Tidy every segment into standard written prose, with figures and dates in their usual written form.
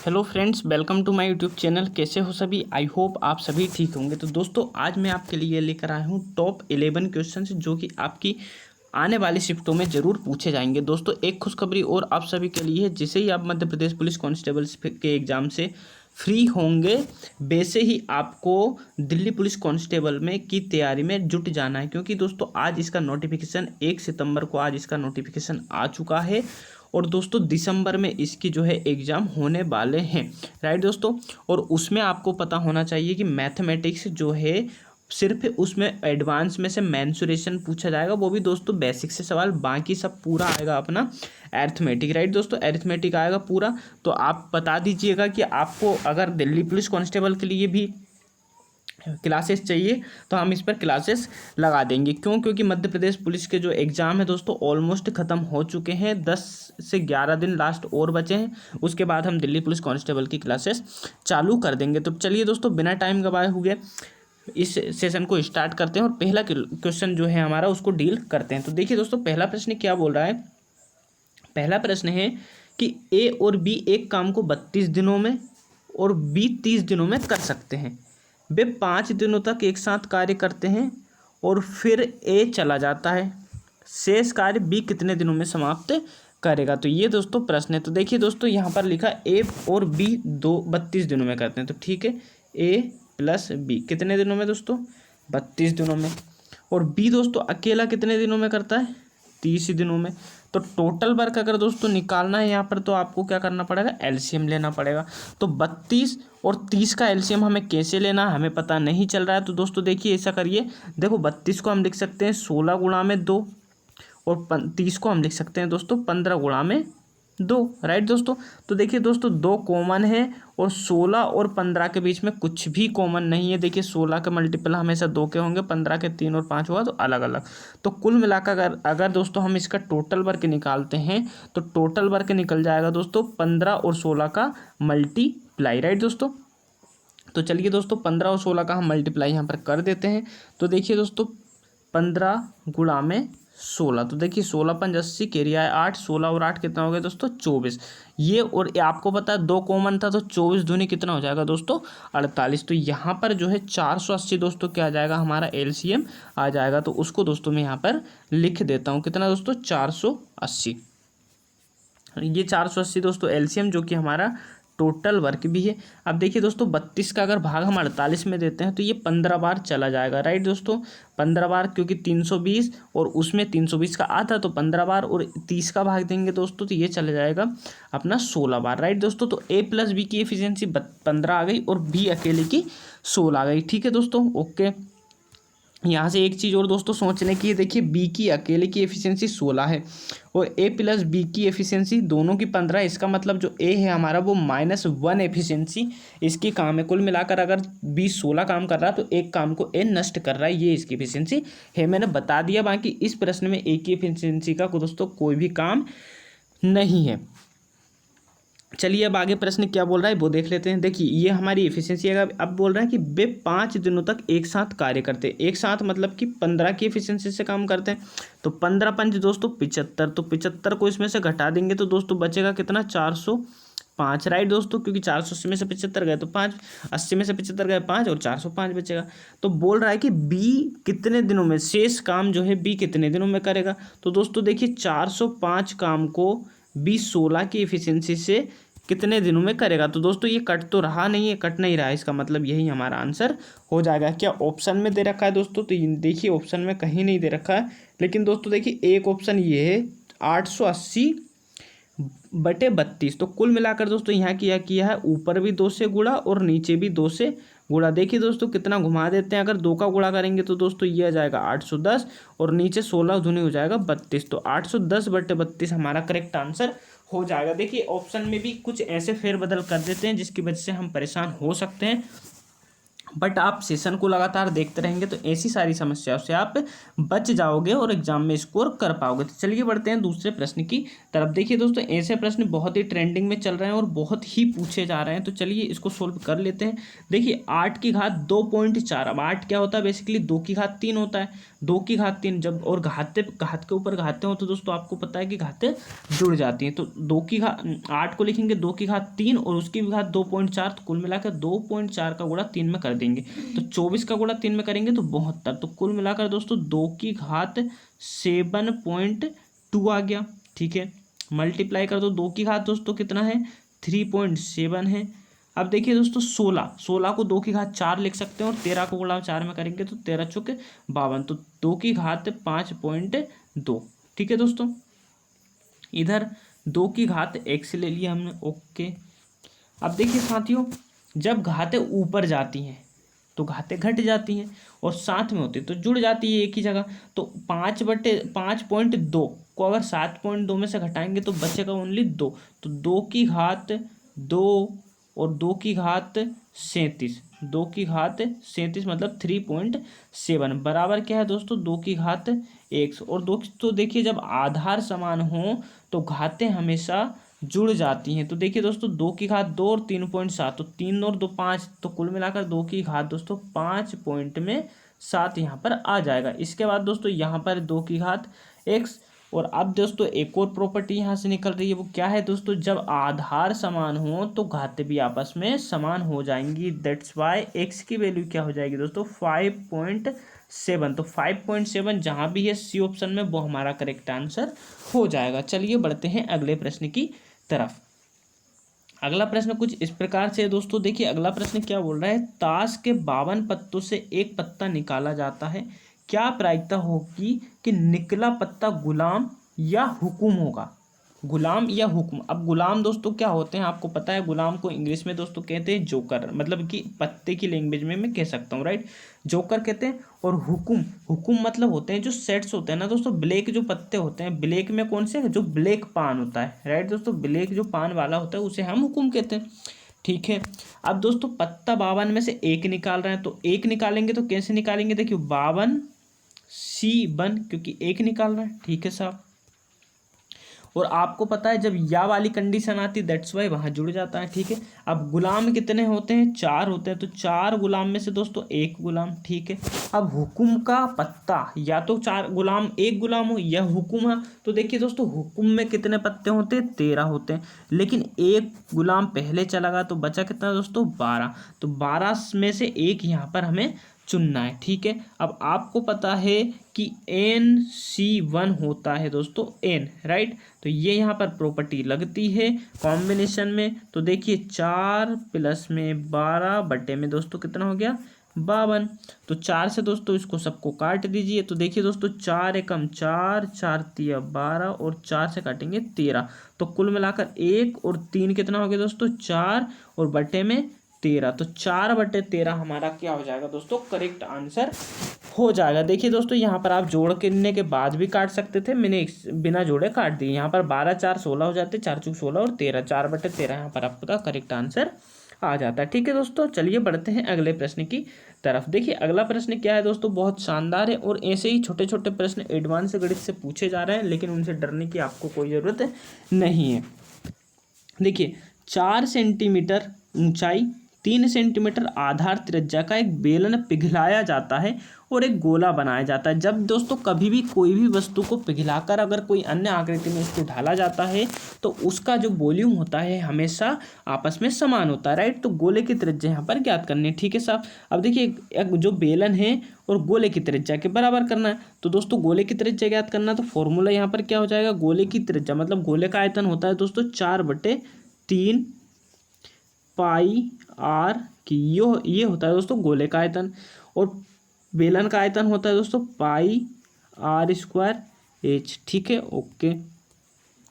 Hello friends, welcome to my YouTube channel. कैसे हो सभी? आई होप आप सभी ठीक होंगे। तो दोस्तों, आज मैं आपके लिए लेकर आया हूँ टॉप 11 क्वेश्चंस जो कि आपकी आने वाली शिफ्टों में ज़रूर पूछे जाएंगे। दोस्तों, एक खुशखबरी और आप सभी के लिए है। जैसे ही आप मध्य प्रदेश पुलिस कांस्टेबल के एग्ज़ाम से फ्री होंगे, वैसे ही आपको दिल्ली पुलिस कांस्टेबल में की तैयारी में जुट जाना है, क्योंकि दोस्तों आज इसका नोटिफिकेशन 1 सितंबर को आज इसका नोटिफिकेशन आ चुका है और दोस्तों दिसंबर में इसकी जो है एग्ज़ाम होने वाले हैं। राइट दोस्तों, और उसमें आपको पता होना चाहिए कि मैथमेटिक्स जो है सिर्फ उसमें एडवांस में से मेंसुरेशन पूछा जाएगा, वो भी दोस्तों बेसिक से सवाल, बाकी सब पूरा आएगा अपना अरिथमेटिक। राइट दोस्तों, अरिथमेटिक आएगा पूरा। तो आप बता दीजिएगा कि आपको अगर दिल्ली पुलिस कांस्टेबल के लिए भी क्लासेस चाहिए तो हम इस पर क्लासेस लगा देंगे। क्यों? क्योंकि मध्य प्रदेश पुलिस के जो एग्ज़ाम है दोस्तों ऑलमोस्ट ख़त्म हो चुके हैं। 10 से 11 दिन लास्ट और बचे हैं, उसके बाद हम दिल्ली पुलिस कांस्टेबल की क्लासेस चालू कर देंगे। तो चलिए दोस्तों, बिना टाइम गवाए हुए इस सेशन को स्टार्ट करते हैं और पहला क्वेश्चन जो है हमारा उसको डील करते हैं। तो देखिए दोस्तों, पहला प्रश्न क्या बोल रहा है। पहला प्रश्न है कि ए और बी एक काम को 32 दिनों में और बी 30 दिनों में कर सकते हैं। वे 5 दिनों तक एक साथ कार्य करते हैं और फिर ए चला जाता है। शेष कार्य बी कितने दिनों में समाप्त करेगा? तो ये दोस्तों प्रश्न है। तो देखिए दोस्तों, यहाँ पर लिखा ए और बी 32 दिनों में करते हैं। तो ठीक है, ए प्लस बी कितने दिनों में दोस्तों? 32 दिनों में। और बी दोस्तों अकेला कितने दिनों में करता है? 30 दिनों में। तो टोटल वर्क अगर दोस्तों निकालना है यहाँ पर, तो आपको क्या करना पड़ेगा? एलसीएम लेना पड़ेगा। तो 32 और 30 का एलसीएम हमें कैसे लेना हमें पता नहीं चल रहा है। तो दोस्तों देखिए, ऐसा करिए, देखो 32 को हम लिख सकते हैं 16 गुणा में 2 और 30 को हम लिख सकते हैं दोस्तों 15 गुणा में 2। राइट दोस्तों, तो देखिए दोस्तों 2 कॉमन है और 16 और 15 के बीच में कुछ भी कॉमन नहीं है। देखिए 16 के मल्टीपल हमेशा 2 के होंगे, 15 के 3 और 5 हुआ तो अलग अलग। तो कुल मिलाकर अगर दोस्तों हम इसका टोटल वर्क निकालते हैं तो टोटल वर्क निकल जाएगा दोस्तों 15 और 16 का मल्टीप्लाई। राइट दोस्तों, तो चलिए दोस्तों 15 और 16 का हम मल्टीप्लाई यहाँ पर कर देते हैं। तो देखिए दोस्तों 15 गुणा में 16, तो देखिए 16 पंज 80, कैरिया है 8, 16 और 8 कितना हो गया दोस्तों? 24। ये और ये आपको पता है 2 कॉमन था, तो 24 दूनी कितना हो जाएगा दोस्तों? 48। तो यहाँ पर जो है 480 दोस्तों क्या आ जाएगा? हमारा एलसीएम आ जाएगा। तो उसको दोस्तों मैं यहाँ पर लिख देता हूँ, कितना दोस्तों? 480। ये 480 दोस्तों एलसीएम जो कि हमारा टोटल वर्क भी है। अब देखिए दोस्तों 32 का अगर भाग हम 48 में देते हैं तो ये 15 बार चला जाएगा। राइट दोस्तों, 15 बार, क्योंकि 320 और उसमें 320 का आधा, तो 15 बार और 30 का भाग देंगे दोस्तों तो ये चला जाएगा अपना 16 बार। राइट दोस्तों, तो ए प्लस बी की एफिशिएंसी 15 आ गई और बी अकेले की 16 आ गई। ठीक है दोस्तों, ओके। यहाँ से एक चीज़ और दोस्तों सोचने की है, देखिए बी की अकेले की एफिशिएंसी 16 है और ए प्लस बी की एफिशिएंसी दोनों की 15 है। इसका मतलब जो ए है हमारा वो -1 एफिशिएंसी इसकी काम है। कुल मिलाकर अगर बी 16 काम कर रहा है तो एक काम को ए नष्ट कर रहा है, ये इसकी एफिशिएंसी है। मैंने बता दिया। बाकी इस प्रश्न में ए की एफिशिएंसी का दोस्तों कोई भी काम नहीं है। चलिए अब आगे प्रश्न क्या बोल रहा है वो देख लेते हैं। देखिए ये हमारी एफिशिएंसी है। अब बोल रहा है कि वे 5 दिनों तक एक साथ कार्य करते हैं। एक साथ मतलब कि 15 की एफिशिएंसी से काम करते हैं। तो 15 पंच दोस्तों 75, तो 75 को इसमें से घटा देंगे तो दोस्तों बचेगा कितना? 405। राइट दोस्तों, क्योंकि 480 में से 75 गए तो 5, 80 में से 75 गए 5 और 405 बचेगा। तो बोल रहा है कि बी कितने दिनों में, शेष काम जो है बी कितने दिनों में करेगा? तो दोस्तों देखिए 405 काम को बी 16 की एफिशिएंसी से कितने दिनों में करेगा? तो दोस्तों ये कट तो रहा नहीं है, कट नहीं रहा है, इसका मतलब यही हमारा आंसर हो जाएगा। क्या ऑप्शन में दे रखा है दोस्तों? तो देखिए ऑप्शन में कहीं नहीं दे रखा है, लेकिन दोस्तों देखिए एक ऑप्शन ये है 880/32। तो कुल मिलाकर दोस्तों यहाँ किया है ऊपर भी 2 से गुणा और नीचे भी 2 से गुणा। देखिए दोस्तों कितना घुमा देते हैं, अगर 2 का गुणा करेंगे तो दोस्तों ये आ जाएगा 810 और नीचे 16 दूनी हो जाएगा 32। तो 810/32 हमारा करेक्ट आंसर हो जाएगा। देखिए ऑप्शन में भी कुछ ऐसे फेरबदल कर देते हैं जिसकी वजह से हम परेशान हो सकते हैं, बट आप सेशन को लगातार देखते रहेंगे तो ऐसी सारी समस्याओं से आप बच जाओगे और एग्जाम में स्कोर कर पाओगे। तो चलिए बढ़ते हैं दूसरे प्रश्न की तरफ। देखिए दोस्तों ऐसे प्रश्न बहुत ही ट्रेंडिंग में चल रहे हैं और बहुत ही पूछे जा रहे हैं, तो चलिए इसको सोल्व कर लेते हैं। देखिए 8 की घात 2.4, अब 8 क्या होता है? बेसिकली 2 की घात 3 होता है। 2 की घात 3, जब और घात के ऊपर घातें हो तो दोस्तों आपको पता है कि घातें जुड़ जाती हैं। तो 2 की घात 8 को लिखेंगे 2 की घात 3 और उसकी भी घात 2.4, तो कुल मिलाकर 2.4 का गुणा 3 में कर देंगे तो 24 का गुणा 3 में करेंगे तो 72, तो कुल मिलाकर दोस्तों 2 की घात 7.2 आ गया। ठीक है, मल्टीप्लाई कर दो, 2 की घात दोस्तों कितना है 3.7 है। अब देखिए दोस्तों 16 को 2 की घात 4 लिख सकते हैं और 13 को गुणा 4 में करेंगे तो 13 चौके 52, तो 2 की घात 5.2। ठीक है दोस्तों, इधर 2 की घात x ले लिया हमने। ओके, अब देखिए साथियों, जब घातें ऊपर जाती हैं तो घातें घट जाती हैं और साथ में होती है तो जुड़ जाती है एक ही जगह। तो 5/5.2 को अगर 7.2 में से घटाएंगे तो बचेगा ओनली 2, तो 2 की घात 2 और 2 की घात 37, 2 की घात 37 मतलब 3.7 बराबर क्या है दोस्तों 2 की घात 1। और दोस्तों देखिए जब आधार समान हो तो घातें हमेशा जुड़ जाती हैं। तो देखिए दोस्तों 2 की घात 2 और 3.7, तो 3 और 2 5, तो कुल मिलाकर 2 की घात दोस्तों 5.7 यहाँ पर आ जाएगा। इसके बाद दोस्तों यहाँ पर 2 की घात x। और अब दोस्तों एक और प्रॉपर्टी यहाँ से निकल रही है, वो क्या है दोस्तों, जब आधार समान हो तो घातें भी आपस में समान हो जाएंगी। दैट्स वाई x की वैल्यू क्या हो जाएगी दोस्तों 5.7, तो 5.7 जहाँ भी है सी ऑप्शन में वो हमारा करेक्ट आंसर हो जाएगा। चलिए बढ़ते हैं अगले प्रश्न की तरफ। अगला प्रश्न कुछ इस प्रकार से है दोस्तों, देखिए अगला प्रश्न क्या बोल रहा है, ताश के 52 पत्तों से एक पत्ता निकाला जाता है, क्या प्रायिकता होगी कि निकला पत्ता गुलाम या हुकुम होगा। गुलाम या हुक्म। अब गुलाम दोस्तों क्या होते हैं आपको पता है, गुलाम को इंग्लिश में दोस्तों कहते हैं जोकर, मतलब कि पत्ते की लैंग्वेज में मैं कह सकता हूँ, राइट, जोकर कहते हैं। और हुकुम, हुकुम मतलब होते हैं जो सेट्स होते हैं ना दोस्तों, ब्लैक जो पत्ते होते हैं, ब्लैक में कौन से, जो ब्लैक पान होता है, राइट दोस्तों, ब्लैक जो पान वाला होता है उसे हम हुकुम कहते हैं। ठीक है, अब दोस्तों पत्ता 52 में से एक निकाल रहे हैं, तो एक निकालेंगे तो कैसे निकालेंगे, देखिए 52C1 क्योंकि एक निकाल रहे हैं। ठीक है साहब, और आपको पता है जब या वाली कंडीशन आती है दैट्स वाई वहाँ जुड़ जाता है। ठीक है, अब गुलाम कितने होते हैं, 4 होते हैं, तो 4 गुलाम में से दोस्तों एक गुलाम। ठीक है, अब हुकुम का पत्ता या तो 4 गुलाम एक गुलाम हो या हुकुम है, तो देखिए दोस्तों हुकुम में कितने पत्ते होते हैं 13 होते हैं, लेकिन एक गुलाम पहले चला गया तो बचा कितना दोस्तों 12, तो 12 में से एक यहाँ पर हमें चुनना है। ठीक है, अब आपको पता है कि NC1 होता है दोस्तों N, राइट, तो ये यहाँ पर प्रॉपर्टी लगती है कॉम्बिनेशन में। तो देखिए 4 प्लस में 12 बटे में दोस्तों कितना हो गया 52, तो 4 से दोस्तों इसको सबको काट दीजिए। तो देखिए दोस्तों 4 एकम 4, 4 तिया 12 और 4 से काटेंगे 13, तो कुल मिलाकर 1 और 3 कितना हो गया दोस्तों 4 और बटे में 13, तो 4/13 हमारा क्या हो जाएगा दोस्तों करेक्ट आंसर हो जाएगा। देखिए दोस्तों यहाँ पर आप जोड़ करने के बाद भी काट सकते थे, मैंने बिना जोड़े काट दिए। यहाँ पर 12 4 16 हो जाते, 4 चूक 16 और 13, 4/13 यहाँ पर आपका करेक्ट आंसर आ जाता है। ठीक है दोस्तों, चलिए बढ़ते हैं अगले प्रश्न की तरफ। देखिए अगला प्रश्न क्या है दोस्तों, बहुत शानदार है और ऐसे ही छोटे छोटे प्रश्न एडवांस गणित से पूछे जा रहे हैं, लेकिन उनसे डरने की आपको कोई ज़रूरत नहीं है। देखिए 4 सेंटीमीटर ऊंचाई 3 सेंटीमीटर आधार त्रिज्या का एक बेलन पिघलाया जाता है और एक गोला बनाया जाता है। जब दोस्तों कभी भी कोई भी वस्तु को पिघलाकर अगर कोई अन्य आकृति में उसको ढाला जाता है तो उसका जो वॉल्यूम होता है हमेशा आपस में समान होता है, राइट, तो गोले की त्रिज्या यहाँ पर ज्ञात करनी है। ठीक है साहब, अब देखिए जो बेलन है और गोले की त्रिज्या के बराबर करना है, तो दोस्तों गोले की त्रिज्या ज्ञात करना है तो फॉर्मूला यहाँ पर क्या हो जाएगा, गोले की त्रिज्या मतलब गोले का आयतन होता है दोस्तों 4/3 पाई आर की, ये होता है दोस्तों गोले का आयतन, और बेलन का आयतन होता है दोस्तों पाई r² h। ठीक है, ओके,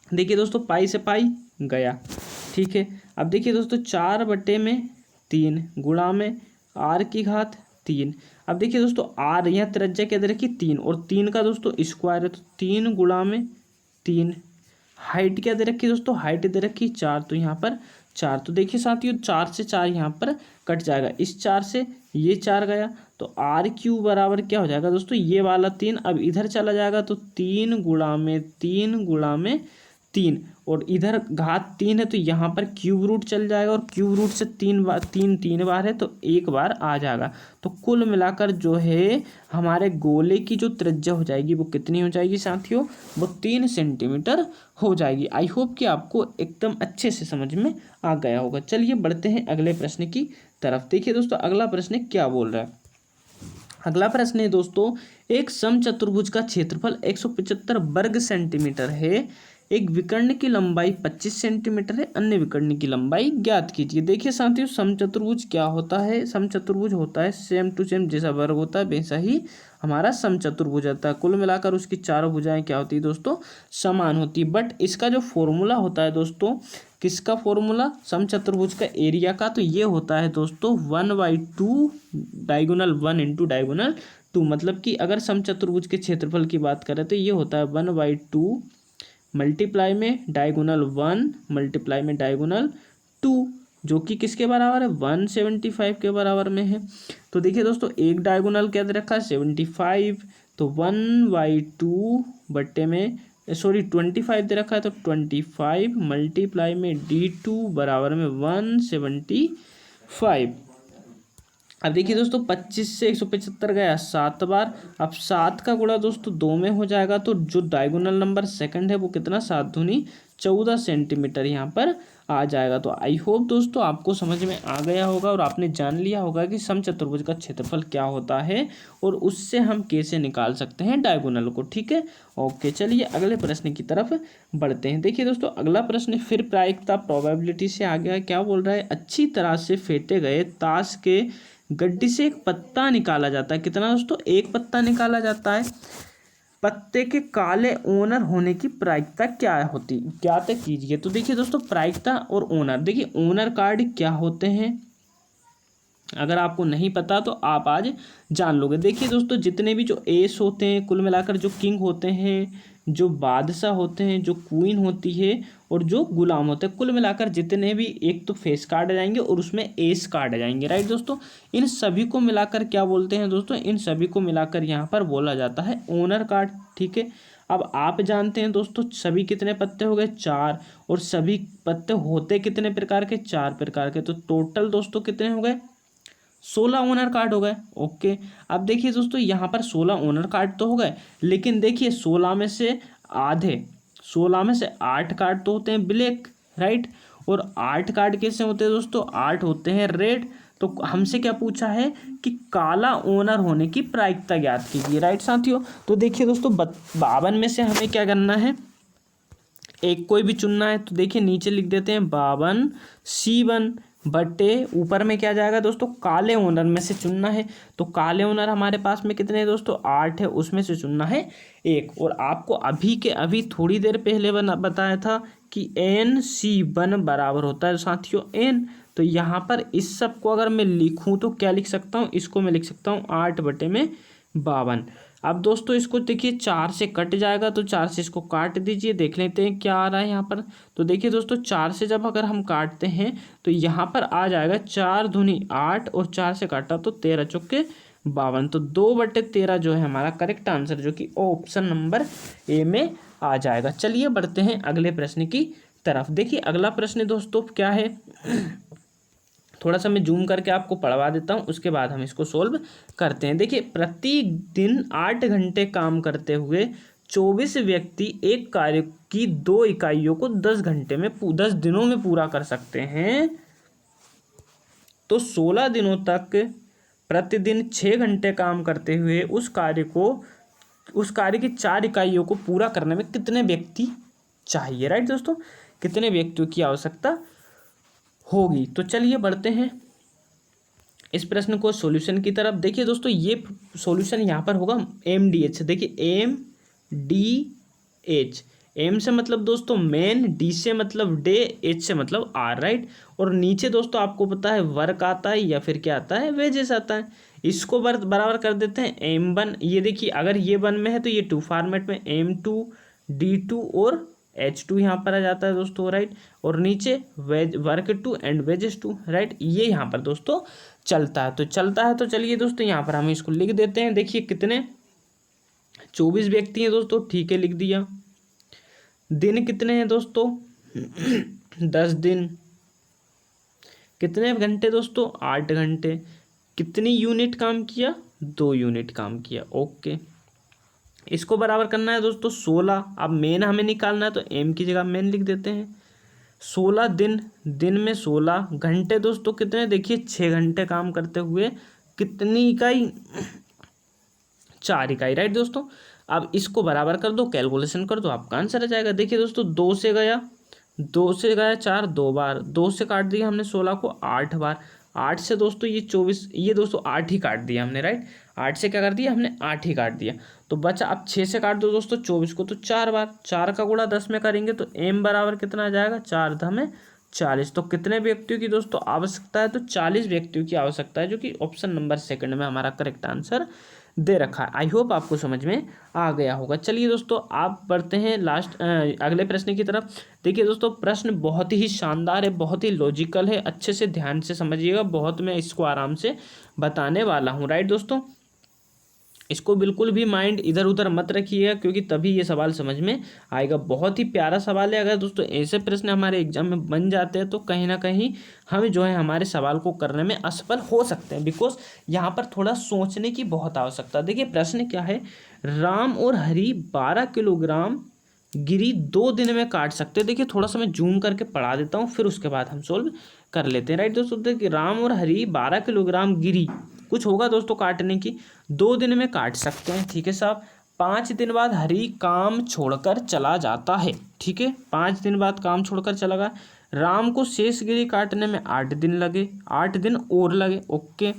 देखिए दोस्तों पाई से पाई गया। ठीक है, अब देखिए दोस्तों 4/3 गुणा में r की घात 3। अब देखिए दोस्तों r यहाँ त्रिज्या क्या दे रखी 3 और 3 का दोस्तों स्क्वायर है, तो 3 गुणा में 3। हाइट क्या दे रखी दोस्तों, हाइट दे रखी 4, तो यहाँ पर 4, तो देखिए साथियों 4 से 4 यहाँ पर कट जाएगा, इस 4 से ये 4 गया, तो r³ बराबर क्या हो जाएगा दोस्तों, ये वाला 3 अब इधर चला जाएगा, तो 3 गुणा में 3 गुणा में 3, और इधर घात 3 है तो यहाँ पर क्यूब रूट चल जाएगा, और क्यूब रूट से 3 बार है तो 1 बार आ जाएगा। तो कुल मिलाकर जो है हमारे गोले की जो त्रिज्या हो जाएगी वो कितनी हो जाएगी साथियों, वो 3 सेंटीमीटर हो जाएगी। आई होप कि आपको एकदम अच्छे से समझ में आ गया होगा। चलिए बढ़ते हैं अगले प्रश्न की तरफ। देखिए दोस्तों अगला प्रश्न क्या बोल रहा है। अगला प्रश्न है दोस्तों, एक समचतुर्भुज का क्षेत्रफल 175 वर्ग सेंटीमीटर है, एक विकर्ण की लंबाई 25 सेंटीमीटर है, अन्य विकर्ण की लंबाई ज्ञात कीजिए। देखिए साथियों समचतुर्भुज क्या होता है, समचतुर्भुज होता है सेम टू सेम जैसा वर्ग होता है वैसा ही हमारा समचतुर्भुज होता है। कुल मिलाकर उसकी चारों भुजाएं क्या होती है दोस्तों, समान होती है। बट इसका जो फॉर्मूला होता है दोस्तों, किसका फॉर्मूला, समचतुर्भुज का एरिया का, तो ये होता है दोस्तों 1/2 डायगोनल 1 इंटू डायगोनल 2। मतलब कि अगर समचतुर्भुज के क्षेत्रफल की बात करें तो ये होता है 1/2 मल्टीप्लाई में डायगोनल 1 मल्टीप्लाई में डायगोनल 2, जो कि किसके बराबर है, 175 के बराबर में है। तो देखिए दोस्तों एक डायगोनल क्या दे रखा है 75, तो 1/2 बट्टे में 25 दे रखा है, तो 25 मल्टीप्लाई में D2 बराबर में 175। अब देखिए दोस्तों 25 से 175 गया 7 बार। अब 7 का गुणा दोस्तों 2 में हो जाएगा, तो जो डायगोनल नंबर सेकंड है वो कितना, 7 दूनी 14 सेंटीमीटर यहाँ पर आ जाएगा। तो आई होप दोस्तों आपको समझ में आ गया होगा और आपने जान लिया होगा कि समचतुर्भुज का क्षेत्रफल क्या होता है और उससे हम कैसे निकाल सकते हैं डायगोनल को। ठीक है, ओके चलिए अगले प्रश्न की तरफ बढ़ते हैं। देखिए दोस्तों अगला प्रश्न फिर प्रायिकता प्रोबेबिलिटी से आ गया। क्या बोल रहा है, अच्छी तरह से फेंटे गए ताश के गड्डी से एक पत्ता निकाला जाता है। कितना दोस्तों, एक पत्ता निकाला जाता है। पत्ते के काले ओनर होने की प्रायिकता क्या होती, ज्ञात कीजिए। तो देखिए दोस्तों प्रायिकता और ओनर, देखिए ओनर कार्ड क्या होते हैं अगर आपको नहीं पता तो आप आज जान लोगे। देखिए दोस्तों जितने भी जो एस होते हैं, कुल मिलाकर जो किंग होते हैं, जो बादशाह होते हैं, जो क्वीन होती है और जो गुलाम होते हैं, कुल मिलाकर जितने भी एक तो फेस कार्ड आ जाएंगे और उसमें एस कार्ड आ जाएंगे। राइट दोस्तों, इन सभी को मिलाकर क्या बोलते हैं दोस्तों, इन सभी को मिलाकर यहाँ पर बोला जाता है ओनर कार्ड। ठीक है, अब आप जानते हैं दोस्तों सभी कितने पत्ते हो गए, 4, और सभी पत्ते होते कितने प्रकार के, 4 प्रकार के। तो टोटल दोस्तों कितने हो गए, 16 ओनर कार्ड हो गए। ओके, अब देखिए दोस्तों यहाँ पर 16 ओनर कार्ड तो हो गए, लेकिन देखिए 16 में से आधे, 16 में से 8 कार्ड तो होते हैं ब्लैक। राइट, और 8 कार्ड कैसे होते हैं दोस्तों, 8 होते हैं रेड। तो हमसे क्या पूछा है कि काला ओनर होने की प्रायिकता ज्ञात कीजिए। राइट साथियों, तो देखिए दोस्तों 52 में से हमें क्या करना है, एक कोई भी चुनना है। तो देखिए नीचे लिख देते हैं 52C1 बटे ऊपर में क्या जाएगा दोस्तों, काले ओनर में से चुनना है। तो काले ओनर हमारे पास में कितने हैं दोस्तों, 8 है, उसमें से चुनना है 1। और आपको अभी के अभी थोड़ी देर पहले बताया था कि NC1 बराबर होता है साथियों N। तो यहाँ पर इस सब को अगर मैं लिखूँ तो क्या लिख सकता हूँ, इसको मैं लिख सकता हूँ 8/52। अब दोस्तों इसको देखिए 4 से कट जाएगा, तो 4 से इसको काट दीजिए, देख लेते हैं क्या आ रहा है यहाँ पर। तो देखिए दोस्तों 4 से जब अगर हम काटते हैं तो यहाँ पर आ जाएगा 4 दूनी 8 और 4 से काटा तो 13 चौके 52। तो 2/13 जो है हमारा करेक्ट आंसर, जो कि ऑप्शन नंबर ए में आ जाएगा। चलिए बढ़ते हैं अगले प्रश्न की तरफ। देखिए अगला प्रश्न दोस्तों क्या है, थोड़ा सा मैं जूम करके आपको पढ़वा देता हूँ, उसके बाद हम इसको सोल्व करते हैं। देखिए प्रतिदिन 8 घंटे काम करते हुए 24 व्यक्ति एक कार्य की 2 इकाइयों को 10 घंटे में 10 दिनों में पूरा कर सकते हैं। तो 16 दिनों तक प्रतिदिन 6 घंटे काम करते हुए उस कार्य की 4 इकाइयों को पूरा करने में कितने व्यक्ति चाहिए। राइट दोस्तों, कितने व्यक्तियों की आवश्यकता होगी। तो चलिए बढ़ते हैं इस प्रश्न को सॉल्यूशन की तरफ। देखिए दोस्तों ये सॉल्यूशन यहाँ पर होगा MDH। देखिए MDH, M से मतलब दोस्तों मेन, D से मतलब डे, H से मतलब R। राइट, और नीचे दोस्तों आपको पता है वर्क आता है या फिर क्या आता है, वेजेस आता है। इसको बराबर कर देते हैं M1। ये देखिए अगर ये 1 में है तो ये 2 फॉर्मेट में M2 D2 और H2 यहाँ पर आ जाता है दोस्तों। राइट, और नीचे वर्क 2 एंड वेजेस 2। राइट, ये यहाँ पर दोस्तों चलता है तो चलिए दोस्तों यहाँ पर हम इसको लिख देते हैं। देखिए कितने 24 व्यक्ति हैं दोस्तों, ठीक है लिख दिया। दिन कितने हैं दोस्तों, 10 दिन। कितने घंटे दोस्तों? 8 घंटे। कितनी यूनिट काम किया? 2 यूनिट काम किया। ओके, इसको बराबर करना है दोस्तों 16। अब मेन हमें निकालना है तो एम की जगह मेन लिख देते हैं। 16 दिन, दिन में 16 घंटे दोस्तों कितने? देखिए 6 घंटे काम करते हुए कितनी इकाई? 4 इकाई, राइट दोस्तों। अब इसको बराबर कर दो, कैलकुलेशन कर दो, आपका आंसर आ जाएगा। देखिए दोस्तों 2 से गया 4 2 बार, 2 से काट दिया हमने 16 को 8 बार, 8 से दोस्तों ये 24, ये दोस्तों 8 ही काट दिया हमने, राइट। 8 से क्या कर दिया हमने? 8 ही काट दिया। तो बचा, अब 6 से काट दो दोस्तों 24 को, तो 4 बार, 4 का गुणा 10 में करेंगे तो एम बराबर कितना आ जाएगा? 4 10 40। तो कितने व्यक्तियों की दोस्तों आवश्यकता है? तो 40 व्यक्तियों की आवश्यकता है, जो कि ऑप्शन नंबर सेकंड में हमारा करेक्ट आंसर दे रखा है। आई होप आपको समझ में आ गया होगा। चलिए दोस्तों, आप बढ़ते हैं लास्ट अगले प्रश्न की तरफ। देखिए दोस्तों, प्रश्न बहुत ही शानदार है, बहुत ही लॉजिकल है, अच्छे से ध्यान से समझिएगा, बहुत मैं इसको आराम से बताने वाला हूँ, राइट दोस्तों। इसको बिल्कुल भी माइंड इधर उधर मत रखिएगा, क्योंकि तभी ये सवाल समझ में आएगा। बहुत ही प्यारा सवाल है। अगर दोस्तों ऐसे प्रश्न हमारे एग्जाम में बन जाते हैं तो कहीं ना कहीं हम जो है हमारे सवाल को करने में असफल हो सकते हैं, बिकॉज यहाँ पर थोड़ा सोचने की बहुत आवश्यकता है। देखिए प्रश्न क्या है, राम और हरी 12 किलोग्राम गिरी 2 दिन में काट सकते हैं। देखिए थोड़ा सा मैं जूम करके पढ़ा देता हूँ, फिर उसके बाद हम सोल्व कर लेते हैं, राइट दोस्तों। देखिए राम और हरी 12 किलोग्राम गिरी, कुछ होगा दोस्तों काटने की, 2 दिन में काट सकते हैं, ठीक है साहब। 5 दिन बाद हरी काम छोड़कर चला जाता है, ठीक है। 5 दिन बाद काम छोड़कर चला गया। राम को शेष गिरी काटने में 8 दिन लगे, 8 दिन और लगे, ओके।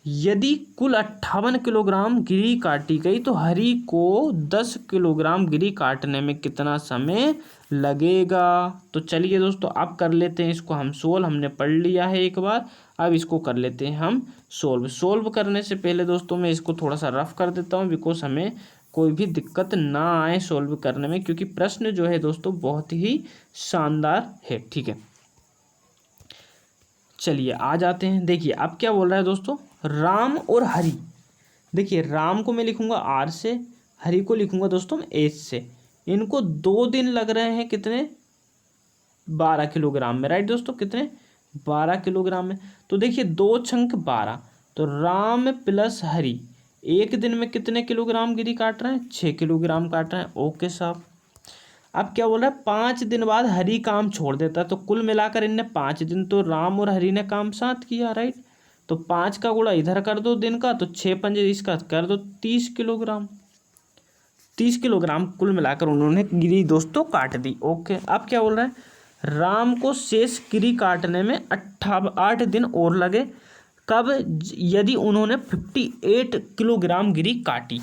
यदि कुल 58 किलोग्राम गिरी काटी गई तो हरी को 10 किलोग्राम गिरी काटने में कितना समय लगेगा? तो चलिए दोस्तों अब कर लेते हैं इसको हम सोल्व। हमने पढ़ लिया है एक बार, अब इसको कर लेते हैं हम सोल्व करने से पहले दोस्तों मैं इसको थोड़ा सा रफ कर देता हूँ, बिकॉज हमें कोई भी दिक्कत ना आए सोल्व करने में, क्योंकि प्रश्न जो है दोस्तों बहुत ही शानदार है, ठीक है। चलिए आ जाते हैं। देखिए अब क्या बोल रहा है दोस्तों, राम और हरी। देखिए राम को मैं लिखूंगा आर से, हरी को लिखूंगा दोस्तों एच से। इनको 2 दिन लग रहे हैं, कितने? 12 किलोग्राम में, राइट दोस्तों। कितने? 12 किलोग्राम में। तो देखिए 2 छंक 12, तो राम प्लस हरी 1 दिन में कितने किलोग्राम गिरी काट रहे हैं? 6 किलोग्राम काट रहे हैं, ओके साहब। अब क्या बोल रहा है, 5 दिन बाद हरी काम छोड़ देता है, तो कुल मिलाकर इनने 5 दिन तो राम और हरी ने काम साथ किया, राइट। तो 5 का गुणा इधर कर दो दिन का, तो 6 पंजे इसका कर दो 30 किलोग्राम। 30 किलोग्राम कुल मिलाकर उन्होंने गिरी दोस्तों काट दी, ओके। अब क्या बोल रहा है, राम को शेष गिरी काटने में 8 दिन और लगे, कब? यदि उन्होंने 58 किलोग्राम गिरी काटी।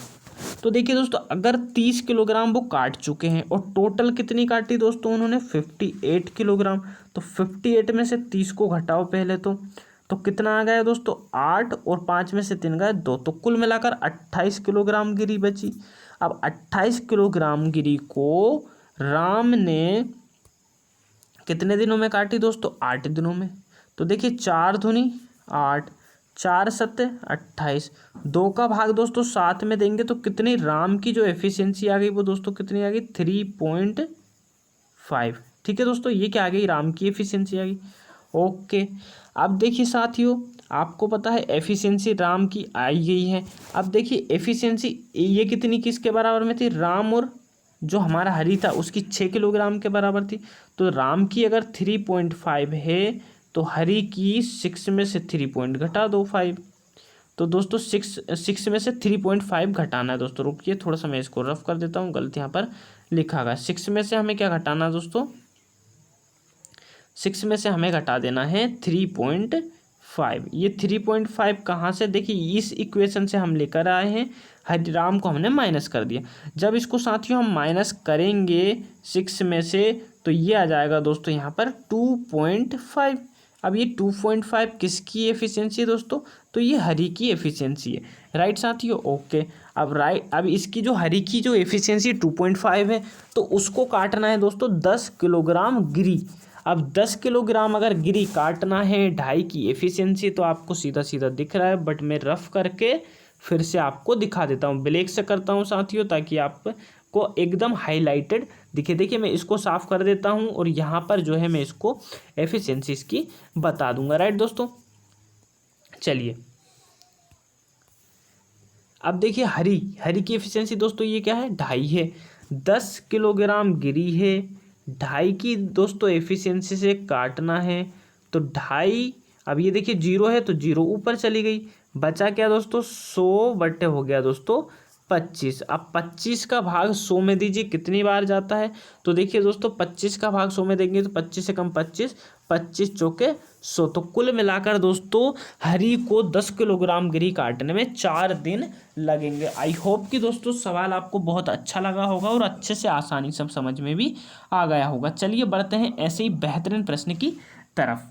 तो देखिए दोस्तों, अगर 30 किलोग्राम वो काट चुके हैं और टोटल कितनी काटी दोस्तों उन्होंने? 58 किलोग्राम। तो 58 में से 30 को घटाओ पहले तो कितना आ गया दोस्तों? 8, और 5 में से 3 गए 2, तो कुल मिलाकर 28 किलोग्राम गिरी बची। अब 28 किलोग्राम गिरी को राम ने कितने दिनों में काटी दोस्तों? 8 दिनों में। तो देखिए 4 दूनी 8, 4 सत्ते 28, 2 का भाग दोस्तों 7 में देंगे तो कितनी राम की जो एफिशिएंसी आ गई वो दोस्तों कितनी आ गई? 3.5, ठीक है दोस्तों। ये क्या आ गई? राम की एफिशिएंसी आ गई, ओके। अब देखिए साथियों, आपको पता है एफिशिएंसी राम की आई गई है। अब देखिए एफिशिएंसी ये कितनी किसके बराबर में थी? राम और जो हमारा हरी था उसकी 6 किलोग्राम के बराबर थी। तो राम की अगर 3.5 है तो हरी की 6 में से 3 पॉइंट घटा दो 5। तो दोस्तों 6 में से 3.5 घटाना है दोस्तों। रुकिए थोड़ा सा मैं इसको रफ कर देता हूँ, गलती यहाँ पर लिखा गया। 6 में से हमें क्या घटाना है दोस्तों? 6 में से हमें घटा देना है 3.5। ये 3.5 कहाँ से? देखिए इस इक्वेशन से हम लेकर आए हैं, हरिराम को हमने माइनस कर दिया। जब इसको साथियों हम माइनस करेंगे 6 में से तो ये आ जाएगा दोस्तों यहाँ पर 2.5। अब ये 2.5 किसकी एफिशिएंसी है दोस्तों? तो ये हरी की एफिशिएंसी है, राइट साथियों, ओके। अब इसकी जो हरी की जो एफिशिएंसी 2.5 है तो उसको काटना है दोस्तों 10 किलोग्राम गिरी। अब 10 किलोग्राम अगर गिरी काटना है 2.5 की एफिशिएंसी, तो आपको सीधा सीधा दिख रहा है, बट मैं रफ करके फिर से आपको दिखा देता हूँ, ब्लैक से करता हूँ साथियों ताकि आप को एकदम हाईलाइटेड दिखे। देखिए मैं इसको साफ कर देता हूँ और यहाँ पर जो है मैं इसको एफिशिएंसी इसकी बता दूंगा, राइट दोस्तों। चलिए अब देखिए हरी हरी की एफिशिएंसी दोस्तों ये क्या है, 2.5 है। 10 किलोग्राम गिरी है, 2.5 की दोस्तों एफिशिएंसी से काटना है तो 2.5। अब ये देखिए 0 है तो 0 ऊपर चली गई, बचा क्या दोस्तों, 100 बट्टे हो गया दोस्तों 25। अब 25 का भाग 100 में दीजिए कितनी बार जाता है, तो देखिए दोस्तों 25 का भाग 100 में देंगे तो 25 से कम 25, 25 चौके 100। तो कुल मिलाकर दोस्तों हरी को 10 किलोग्राम गिरी काटने में 4 दिन लगेंगे। आई होप कि दोस्तों सवाल आपको बहुत अच्छा लगा होगा और अच्छे से आसानी सब समझ में भी आ गया होगा। चलिए बढ़ते हैं ऐसे ही बेहतरीन प्रश्न की तरफ।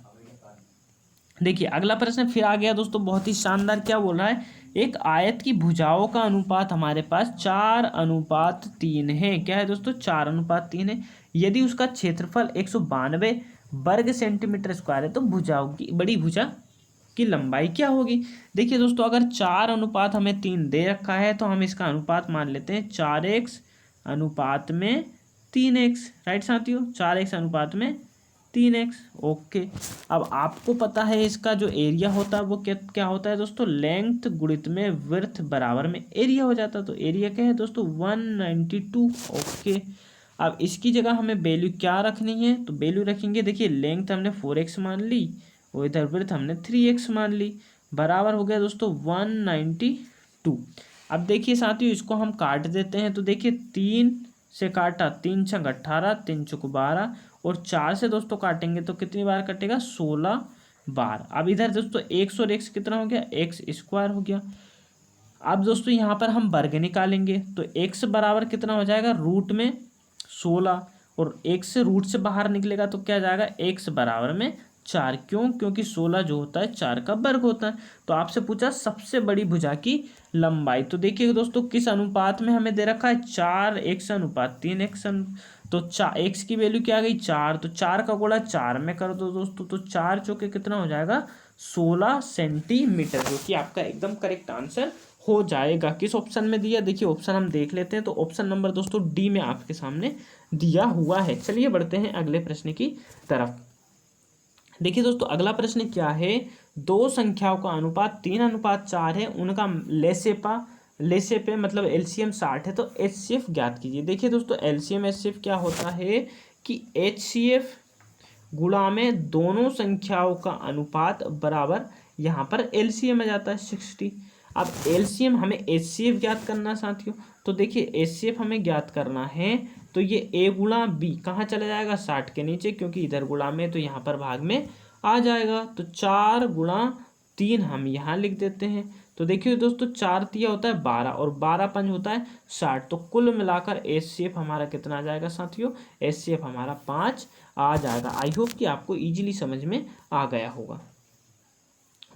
देखिए अगला प्रश्न फिर आ गया दोस्तों, बहुत ही शानदार। क्या बोल रहा है, एक आयत की भुजाओं का अनुपात हमारे पास 4:3 है। क्या है दोस्तों, 4:3 है। यदि उसका क्षेत्रफल 192 वर्ग सेंटीमीटर स्क्वायर है तो भुजाओं की बड़ी भुजा की लंबाई क्या होगी। देखिए दोस्तों अगर 4:3 दे रखा है तो हम इसका अनुपात मान लेते हैं 4x/3x, राइट साथियों, 4x/3x। ओके, अब आपको पता है इसका जो एरिया होता है वो क्या क्या होता है दोस्तों, लेंथ गुणित में विड्थ बराबर में एरिया हो जाता है। तो एरिया क्या है दोस्तों, 192। ओके, अब इसकी जगह हमें वैल्यू क्या रखनी है, तो वैल्यू रखेंगे, देखिए लेंथ हमने 4x मान ली और इधर विड्थ हमने 3x मान ली, बराबर हो गया दोस्तों 192। अब देखिए साथियों इसको हम काट देते हैं, तो देखिए 3 से काटा, 3 छंग 18, 3 चौक 12 और 4 से दोस्तों काटेंगे तो कितनी बार कटेगा, 16 बार। अब इधर दोस्तों x और x कितना हो गया, x² हो गया। अब दोस्तों यहाँ पर हम वर्ग निकालेंगे तो x बराबर कितना हो जाएगा, रूट में 16 और x रूट से बाहर निकलेगा तो क्या जाएगा, x बराबर में 4। क्यों, क्योंकि 16 जो होता है 4 का वर्ग होता है। तो आपसे पूछा सबसे बड़ी भुजा की लंबाई, तो देखिए दोस्तों किस अनुपात में हमें दे रखा है, 4x/3x। तो x की वैल्यू क्या आ गई, 4, तो 4 का गुणा 4 में कर दो दोस्तों, तो 4 चौके कितना हो जाएगा, 16 सेंटीमीटर, जो कि आपका एकदम करेक्ट आंसर हो जाएगा। किस ऑप्शन में दिया, देखिए ऑप्शन हम देख लेते हैं, तो ऑप्शन नंबर दोस्तों डी में आपके सामने दिया हुआ है। चलिए बढ़ते हैं अगले प्रश्न की तरफ। देखिए दोस्तों अगला प्रश्न क्या है, दो संख्याओं का अनुपात 3:4 है, उनका लेसेपे मतलब एलसीएम 60 है, तो एचसीएफ ज्ञात कीजिए। देखिए दोस्तों एलसीएम एचसीएफ क्या होता है कि एचसीएफ गुणा में दोनों संख्याओं का अनुपात बराबर यहाँ पर एलसीएम आ जाता है 60। अब एलसीएम हमें एचसीएफ ज्ञात करना साथियों, तो देखिए एचसीएफ हमें ज्ञात करना है तो ये a गुणा बी कहाँ चला जाएगा, 60 के नीचे, क्योंकि इधर गुणा में तो यहाँ पर भाग में आ जाएगा। तो 4×3 हम यहाँ लिख देते हैं। तो देखिए दोस्तों 4×3 होता है 12 और 12×5 होता है 60। तो कुल मिलाकर एचसीएफ हमारा कितना आ जाएगा साथियों, एचसीएफ हमारा 5 आ जाएगा। आई होप कि आपको इजीली समझ में आ गया होगा।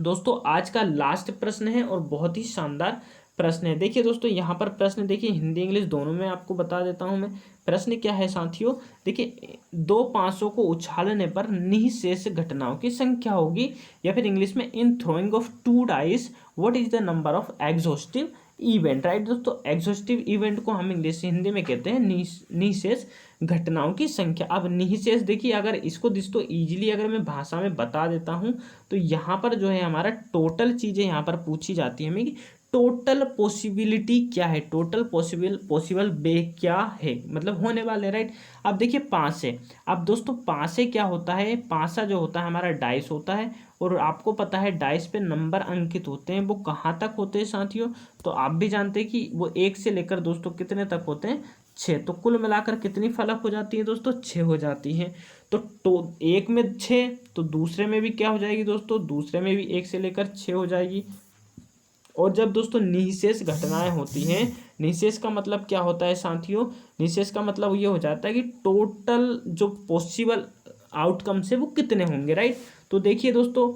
दोस्तों आज का लास्ट प्रश्न है और बहुत ही शानदार प्रश्न है। देखिए दोस्तों यहाँ पर प्रश्न देखिए हिंदी इंग्लिश दोनों में आपको बता देता हूँ मैं। प्रश्न क्या है साथियों, देखिए 2 पासों को उछालने पर निःशेष घटनाओं की संख्या होगी, या फिर इंग्लिश में इन throwing of 2 dice what is the number of exhaustive event, right दोस्तों। एग्जॉस्टिव इवेंट को हम इंग्लिश हिंदी में कहते हैं निःशेष घटनाओं की संख्या। अब निःशेष देखिए अगर इसको दोस्तों इजीली अगर मैं भाषा में बता देता हूँ तो यहाँ पर जो है हमारा टोटल चीज़ें यहाँ पर पूछी जाती है हमें कि टोटल पॉसिबिलिटी क्या है, टोटल पॉसिबल वे क्या है, मतलब होने वाले, राइट। अब देखिए पाँसे, अब दोस्तों पाँसे क्या होता है, पाँसा जो होता है हमारा डाइस होता है और आपको पता है डाइस पे नंबर अंकित होते हैं, वो कहाँ तक होते हैं साथियों, तो आप भी जानते हैं कि वो 1 से लेकर दोस्तों कितने तक होते हैं, 6। तो कुल मिलाकर कितनी फलक हो जाती है दोस्तों, 6 हो जाती हैं। तो एक में 6 तो दूसरे में भी क्या हो जाएगी दोस्तों, दूसरे में भी 1 से लेकर 6 हो जाएगी। और जब दोस्तों निःशेष घटनाएं होती हैं, निःशेष का मतलब क्या होता है साथियों, निःशेष का मतलब ये हो जाता है कि टोटल जो पॉसिबल आउटकम्स है वो कितने होंगे, राइट। तो देखिए दोस्तों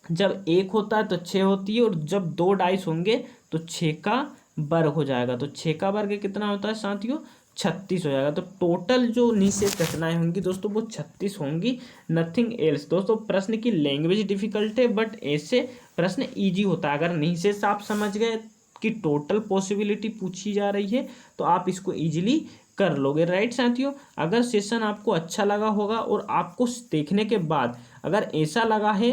जब 1 होता है तो 6 होती है और जब 2 डाइस होंगे तो 6 का वर्ग हो जाएगा, तो 6 का वर्ग कितना होता है साथियों, 36 हो जाएगा। तो टोटल जो निःशेष घटनाएं होंगी दोस्तों वो 36 होंगी, नथिंग एल्स। दोस्तों प्रश्न की लैंग्वेज डिफिकल्ट है बट ऐसे प्रश्न इजी होता है, अगर निःशेष आप समझ गए की टोटल पॉसिबिलिटी पूछी जा रही है, तो आप इसको ईजिली कर लोगे। राइट साथियों, अगर सेशन आपको अच्छा लगा होगा और आपको देखने के बाद अगर ऐसा लगा है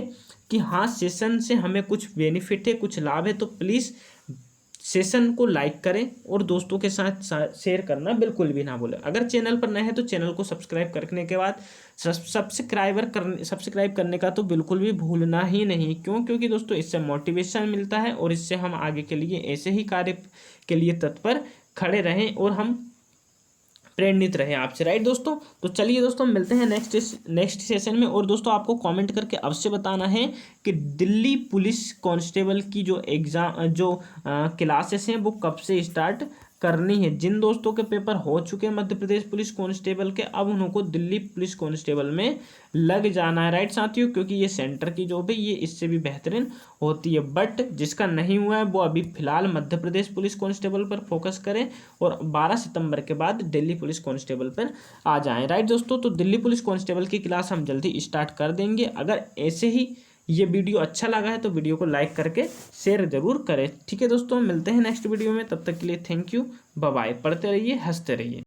कि हाँ सेशन से हमें कुछ बेनिफिट है, कुछ लाभ है, तो प्लीज़ सेशन को लाइक करें और दोस्तों के साथ शेयर करना बिल्कुल भी ना भूलें। अगर चैनल पर नए हैं तो चैनल को सब्सक्राइब करने के बाद सब्सक्राइब करने का तो बिल्कुल भी भूलना ही नहीं। क्यों? क्योंकि दोस्तों इससे मोटिवेशन मिलता है और इससे हम आगे के लिए ऐसे ही कार्य के लिए तत्पर खड़े रहें और हम प्रेरित रहे आपसे। राइट दोस्तों, तो चलिए दोस्तों मिलते हैं नेक्स्ट सेशन में। और दोस्तों आपको कमेंट करके अवश्य बताना है कि दिल्ली पुलिस कांस्टेबल की जो एग्ज़ाम जो क्लासेस हैं वो कब से स्टार्ट करनी है। जिन दोस्तों के पेपर हो चुके हैं मध्य प्रदेश पुलिस कांस्टेबल के, अब उनको दिल्ली पुलिस कांस्टेबल में लग जाना है। राइट साथियों, क्योंकि ये सेंटर की जॉब है, ये इससे भी बेहतरीन होती है। बट जिसका नहीं हुआ है वो अभी फिलहाल मध्य प्रदेश पुलिस कांस्टेबल पर फोकस करें और 12 सितंबर के बाद दिल्ली पुलिस कांस्टेबल पर आ जाएं। राइट दोस्तों, तो दिल्ली पुलिस कांस्टेबल की क्लास हम जल्दी स्टार्ट कर देंगे। अगर ऐसे ही ये वीडियो अच्छा लगा है तो वीडियो को लाइक करके शेयर जरूर करें। ठीक है दोस्तों, मिलते हैं नेक्स्ट वीडियो में, तब तक के लिए थैंक यू, बाय बाय। पढ़ते रहिए, हंसते रहिए।